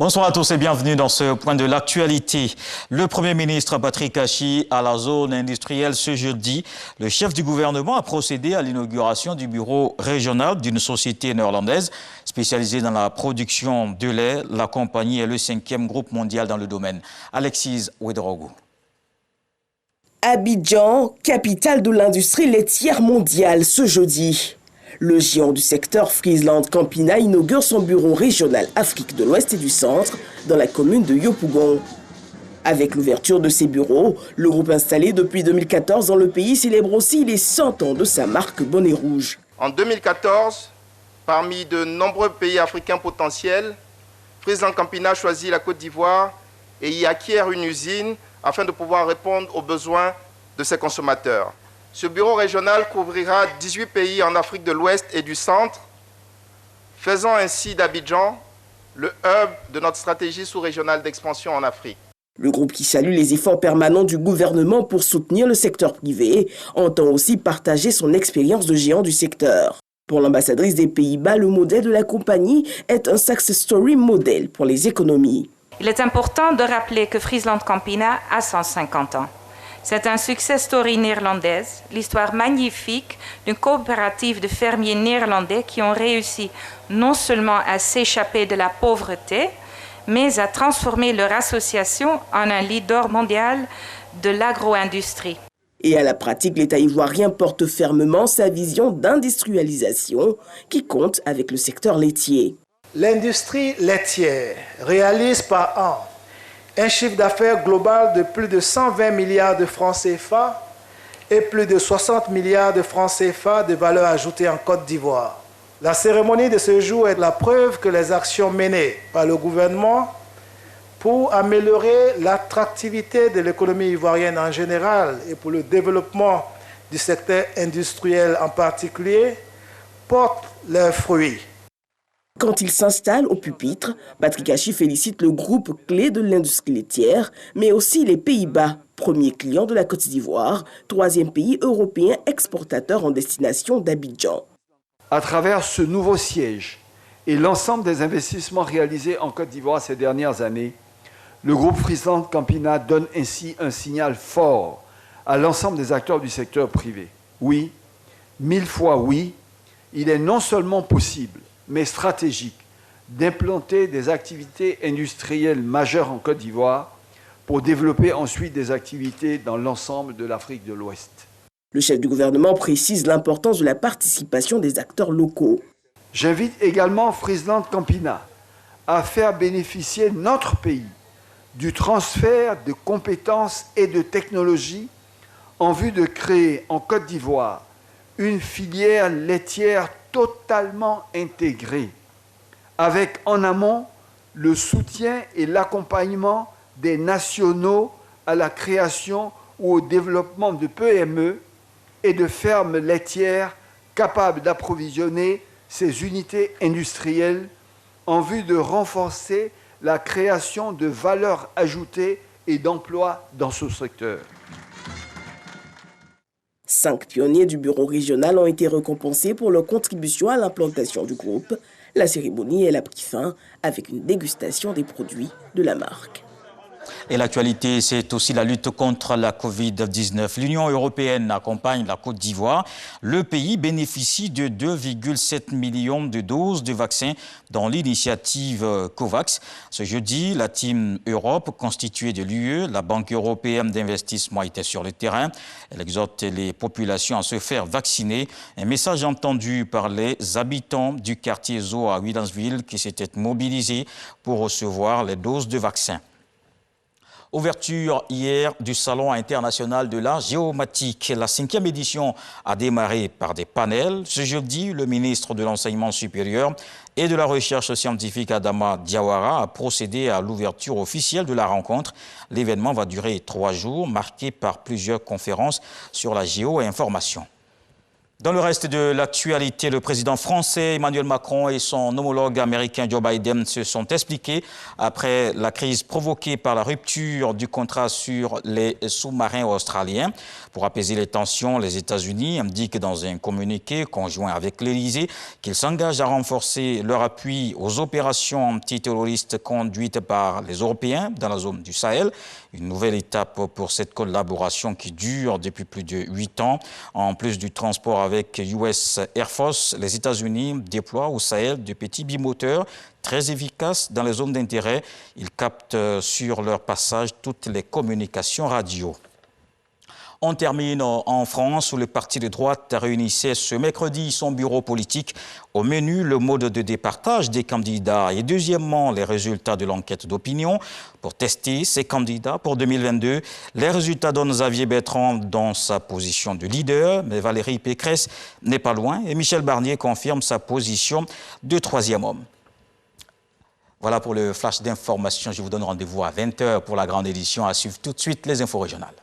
Bonsoir à tous et bienvenue dans ce point de l'actualité. Le Premier ministre Patrick Achi à la zone industrielle ce jeudi. Le chef du gouvernement a procédé à l'inauguration du bureau régional d'une société néerlandaise spécialisée dans la production de lait. La compagnie est le 5e groupe mondial dans le domaine. Alexis Ouedraogo. Abidjan, capitale de l'industrie laitière mondiale ce jeudi. Le géant du secteur Friesland Campina inaugure son bureau régional Afrique de l'Ouest et du Centre dans la commune de Yopougon. Avec l'ouverture de ses bureaux, le groupe installé depuis 2014 dans le pays célèbre aussi les 100 ans de sa marque Bonnet Rouge. En 2014, parmi de nombreux pays africains potentiels, Friesland Campina choisit la Côte d'Ivoire et y acquiert une usine afin de pouvoir répondre aux besoins de ses consommateurs. Ce bureau régional couvrira 18 pays en Afrique de l'Ouest et du Centre, faisant ainsi d'Abidjan le hub de notre stratégie sous-régionale d'expansion en Afrique. Le groupe qui salue les efforts permanents du gouvernement pour soutenir le secteur privé entend aussi partager son expérience de géant du secteur. Pour l'ambassadrice des Pays-Bas, le modèle de la compagnie est un success story modèle pour les économies. Il est important de rappeler que Friesland Campina a 150 ans. C'est un success story néerlandaise, l'histoire magnifique d'une coopérative de fermiers néerlandais qui ont réussi non seulement à s'échapper de la pauvreté, mais à transformer leur association en un leader mondial de l'agro-industrie. Et à la pratique, l'État ivoirien porte fermement sa vision d'industrialisation qui compte avec le secteur laitier. L'industrie laitière réalise par an un chiffre d'affaires global de plus de 120 milliards de francs CFA et plus de 60 milliards de francs CFA de valeur ajoutée en Côte d'Ivoire. La cérémonie de ce jour est la preuve que les actions menées par le gouvernement pour améliorer l'attractivité de l'économie ivoirienne en général et pour le développement du secteur industriel en particulier portent leurs fruits. Quand il s'installe au pupitre, Patrick Achi félicite le groupe clé de l'industrie laitière, mais aussi les Pays-Bas, premier client de la Côte d'Ivoire, 3e pays européen exportateur en destination d'Abidjan. À travers ce nouveau siège et l'ensemble des investissements réalisés en Côte d'Ivoire ces dernières années, le groupe Friesland Campina donne ainsi un signal fort à l'ensemble des acteurs du secteur privé. Oui, 1000 fois oui, il est non seulement possible, mais stratégique, d'implanter des activités industrielles majeures en Côte d'Ivoire pour développer ensuite des activités dans l'ensemble de l'Afrique de l'Ouest. Le chef du gouvernement précise l'importance de la participation des acteurs locaux. J'invite également Friesland Campina à faire bénéficier notre pays du transfert de compétences et de technologies en vue de créer en Côte d'Ivoire une filière laitière totalement intégrée, avec en amont le soutien et l'accompagnement des nationaux à la création ou au développement de PME et de fermes laitières capables d'approvisionner ces unités industrielles en vue de renforcer la création de valeur ajoutée et d'emplois dans ce secteur. 5 pionniers du bureau régional ont été récompensés pour leur contribution à l'implantation du groupe. La cérémonie, elle a pris fin avec une dégustation des produits de la marque. Et l'actualité, c'est aussi la lutte contre la Covid-19. L'Union européenne accompagne la Côte d'Ivoire. Le pays bénéficie de 2,7 millions de doses de vaccins dans l'initiative COVAX. Ce jeudi, la Team Europe, constituée de l'UE, la Banque européenne d'investissement, était sur le terrain. Elle exhorte les populations à se faire vacciner. Un message entendu par les habitants du quartier Zoo à Williamsville qui s'étaient mobilisés pour recevoir les doses de vaccins. Ouverture hier du Salon international de la géomatique. La 5e édition a démarré par des panels. Ce jeudi, le ministre de l'Enseignement supérieur et de la Recherche scientifique Adama Diawara a procédé à l'ouverture officielle de la rencontre. L'événement va durer 3 jours, marqué par plusieurs conférences sur la géo-information. Dans le reste de l'actualité, le président français Emmanuel Macron et son homologue américain Joe Biden se sont expliqués après la crise provoquée par la rupture du contrat sur les sous-marins australiens. Pour apaiser les tensions, les États-Unis indiquent dans un communiqué conjoint avec l'Élysée qu'ils s'engagent à renforcer leur appui aux opérations antiterroristes conduites par les Européens dans la zone du Sahel. Une nouvelle étape pour cette collaboration qui dure depuis plus de 8 ans. En plus du transport avec US Air Force, les États-Unis déploient au Sahel de petits bimoteurs très efficaces dans les zones d'intérêt. Ils captent sur leur passage toutes les communications radio. On termine en France où le parti de droite réunissait ce mercredi son bureau politique. Au menu, le mode de départage des candidats et deuxièmement, les résultats de l'enquête d'opinion. Pour tester ces candidats pour 2022, les résultats donnent Xavier Bertrand dans sa position de leader, mais Valérie Pécresse n'est pas loin et Michel Barnier confirme sa position de troisième homme. Voilà pour le flash d'information. Je vous donne rendez-vous à 20h pour la grande édition. À suivre tout de suite les infos régionales.